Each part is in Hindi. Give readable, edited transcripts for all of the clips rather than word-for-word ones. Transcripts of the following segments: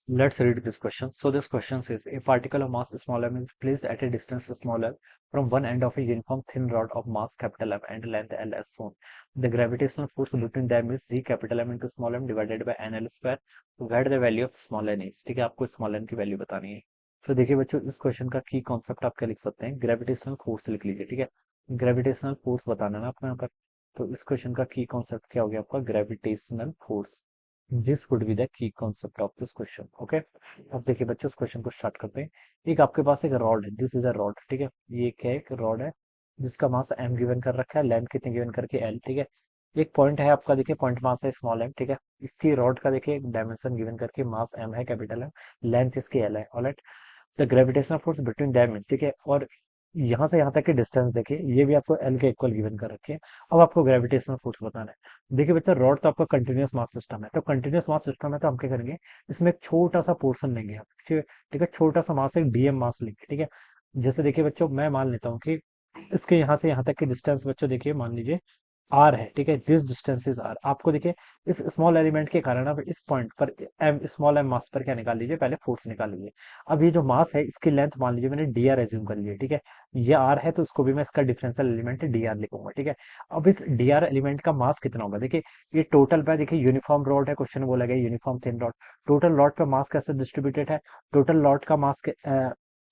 Let's read this question. So this question says a particle of mass small m is placed at a distance smaller from one end of a uniform thin rod of mass capital M and length L as shown. The gravitational force between them is G capital M into small m divided by NL square. Where the value of small n is. ठीक है, आपको स्मॉल n की वैल्यू बतानी है। तो देखिए बच्चों, इस क्वेश्चन का की कॉन्सेप्ट आप क्या लिख सकते हैं, ग्रेविटेशनल फोर्स लिख लीजिए। ठीक है, ग्रेविटेशनल फोर्स बताना ना आपको यहाँ पर। तो इस क्वेश्चन का की कॉन्सेप्ट क्या हो गया आपका, gravitational force. This would be the key concept of this question. Okay, अब देखिए बच्चों, इस क्वेश्चन को स्टार्ट करते हैं। एक आपके पास एक रॉड है, दिस इज अ रॉड। ठीक है, ये क्या है, एक रॉड है जिसका मास m गिवन कर रखा है, लेंथ कितनी गिवन करके l। ठीक है, एक पॉइंट है आपका, देखिए पॉइंट मास है स्मॉल m। ठीक है, इसकी रॉड का देखिए एक डायमेंशन गिवन करके मास m है कैपिटल m, लेंथ इसकी l है। Alright, the gravitational force between them. ठीक है, और यहाँ से यहाँ तक की डिस्टेंस देखिए, ये भी आपको एल के इक्वल गिवन कर रखी है। अब आपको ग्रेविटेशनल फोर्स बताना है। देखिए बच्चा, रॉड तो आपका कंटिन्यूअस मास सिस्टम है, तो कंटिन्यूअस मास सिस्टम है तो हम क्या करेंगे, इसमें एक छोटा सा पोर्शन लेंगे आप। ठीक है, छोटा सा मास, एक डीएम मास लेंगे। ठीक है, जैसे देखिए बच्चों, मैं मान लेता हूँ कि इसके यहाँ से यहाँ तक की डिस्टेंस बच्चों देखिए मान लीजिए आर है। ठीक है, दिस डिस्टेंस इज आर। आपको देखिए इस स्मॉल एलिमेंट के कारण आप इस पॉइंट पर एम, स्मॉल एम मास पर क्या निकाल लीजिए, पहले फोर्स निकाल लीजिए। अब ये जो मास है इसकी लेंथ मान लीजिए मैंने डी आर एज्यूम कर लिया। ठीक है, ये आर है तो उसको भी मैं इसका डिफरेंशियल एलिमेंट डी आर लिखूंगा। ठीक है, अब इस डी आर एलिमेंट का मास कितना होगा, देखिए ये टोटल पे देखिए यूनिफॉर्म रॉड है, क्वेश्चन बोला गया uniform thin rod. Total rod पे मास कैसे डिस्ट्रीब्यूटेड है, टोटल रॉड का मास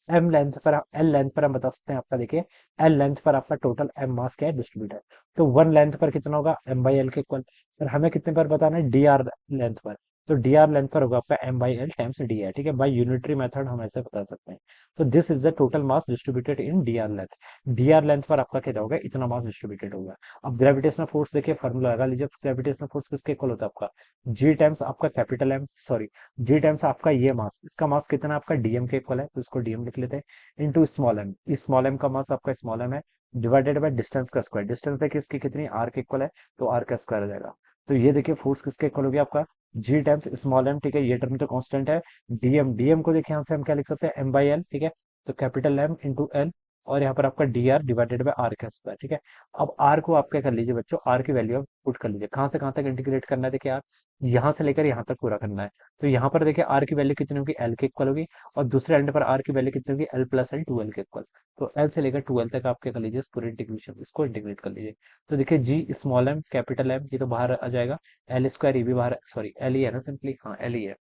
एम लेंथ पर, एल लेंथ पर हम बता सकते हैं आपका, देखिए एल लेंथ पर आपका टोटल एम मास क्या है, डिस्ट्रीब्यूटेड। तो वन लेंथ पर कितना होगा, एम बाई एल के इक्वल। और हमें कितने पर बताना है, डी आर लेंथ पर। तो डी आर लेंथ पर होगा आपका m by L times d r. ठीक है, बाई यूनिटरी मेथड हम ऐसे बता सकते हैं। तो this is the total mass distributed in D R length. D R length पर आपका क्या होगा, इतना मास डिस्ट्रीब्यूटेड होगा। अब ग्रेविटेशनल फोर्स देखिए, फॉर्मूला लगा लीजिए। ग्रेविटेशनल फोर्स किसके इक्वल होता है आपका, जी टाइम्स आपका कैपिटल एम, सॉरी जी टाइम्स आपका ये मास, इसका मास कितना आपका डीएम के इक्वल है, तो इसको डीएम लिख लेते हैं, इनटू स्मॉल एम। इस स्मॉल एम का मास आपका स्मॉल एम है, डिवाइडेड बाय डिस्टेंस का स्क्वायर। डिस्टेंस देखिए इसकी कितनी, आर के इक्वल है, तो आर का स्क्वायर आ जाएगा। तो ये देखिए फोर्स किसके इक्वल हो गया आपका, जी टाइम्स स्मॉल एम। ठीक है, ये टर्म तो कांस्टेंट है। डीएम, डीएम को देखिए यहाँ से हम क्या लिख सकते हैं, एम बाई एल। ठीक है, तो कैपिटल एम इंटू एल, और यहाँ पर आपका d r divided by r का स्क्वायर। ठीक है, अब आर को आप क्या कर लीजिए बच्चों, आर की वैल्यू आप पुट कर लीजिए। कहाँ से कहाँ तक इंटीग्रेट करना है, देखिए आर यहाँ से लेकर यहाँ तक पूरा करना है। तो यहाँ पर देखिए आर की वैल्यू कितनी होगी, एल के इक्वल होगी, और दूसरे एंड पर आर की वैल्यू कितनी होगी, L plus L, two L के इक्वल। तो एल से लेकर ट्वेल्व तक आप क्या कर लीजिए, इस पूरे इंटीग्रेशन इसको इंटीग्रेट कर लीजिए। तो देखिए जी स्मॉल एम कैपिटल एम, ये तो बाहर आ जाएगा, एल स्क्वायर ये भी बाहर, सॉरी एल ही है ना सिंपली, हाँ एल ही है।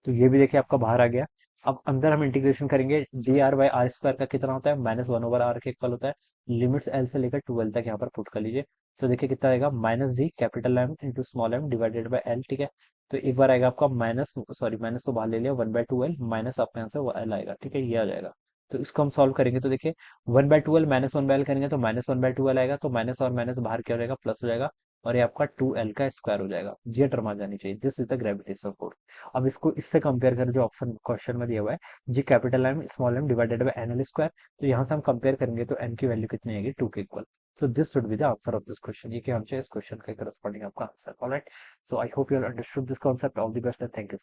तो ये भी देखिए आपका बाहर आ गया। अब अंदर हम इंटीग्रेशन करेंगे, d r by r square का कितना होता है, माइनस वन ओवर आर के इक्वल होता है। लिमिट्स एल से लेकर ट्वेल्व तक यहाँ पर पुट कर लीजिए। तो देखिए कितना आएगा, minus G capital M into small M divided by L. ठीक है, तो एक बार आएगा आपका माइनस, सॉरी माइनस को बाहर ले लिया, वन बाय ट्वेल्व माइनस आपका यहाँ से एल आएगा। ठीक है, ये आ जाएगा। तो इसको हम सॉल्व करेंगे तो देखिए one by twelve minus one by L करेंगे तो माइनस वन बाय ट्वेल्व आएगा, तो माइनस और माइनस बाहर क्या हो जाएगा, प्लस हो जाएगा, और ये आपका टू एल का स्क्वायर हो जाएगा। ये टर्म आ जानी चाहिए, this is the gravitational force. अब इसको इससे कंपेयर करें, जो ऑप्शन क्वेश्चन में दिया हुआ है, G capital M small M divided by N L square. तो यहाँ से हम कंपेयर करेंगे तो एन की वैल्यू कितनी आएगी, टू के equal. So this should be the answer of this question. ये क्या होना चाहिए इस क्वेश्चन के करस्पॉन्डिंग आपका answer. Alright, so I hope you understood this concept. All the best and thank you.